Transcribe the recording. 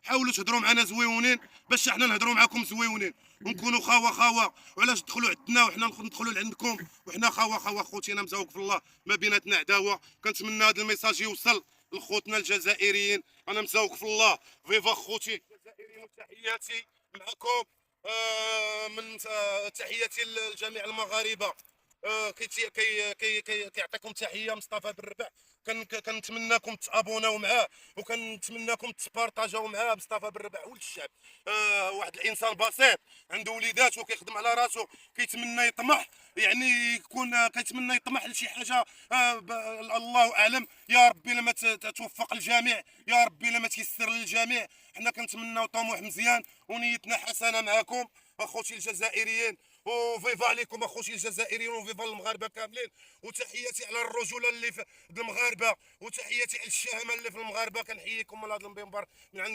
حاولوا تهضروا معنا زويونين باش حنا نهضروا معاكم زويونين ونكونوا خاوه. وعلاش تدخلوا عندنا وحنا ندخلوا لعندكم وحنا خاوه خوتي؟ انا مزوق في الله، ما بيناتنا عداوه. كنتمنى هذا الميساج يوصل لخوتنا الجزائريين. انا مزوق في الله. فيفا خوتي الجزائريين وتحياتي معكم. من تحياتي لجميع المغاربه. كيعطيكم تحيه مصطفى بن رباح. كنتمناكم تابوناو معاه وكنتمناكم تبارطاجاو معاه. مصطفى بن رباح ولد الشعب، واحد الانسان بسيط عنده وليدات وكيخدم على راسو، كيتمنى يطمح، يعني يكون كيتمنى يطمح لشي حاجه. الله اعلم. يا ربي لما توفق الجميع، يا ربي لما تيسر للجميع. حنا كنتمناو طموح مزيان ونيتنا حسنه معكم اخوتي الجزائريين. وفيفا عليكم اخوتي الجزائريين وفيفا المغاربه كاملين. وتحياتي على الرجوله اللي في المغاربه، وتحياتي على الشهامه اللي في المغاربه. كنحييكم من هذا المنبر من عند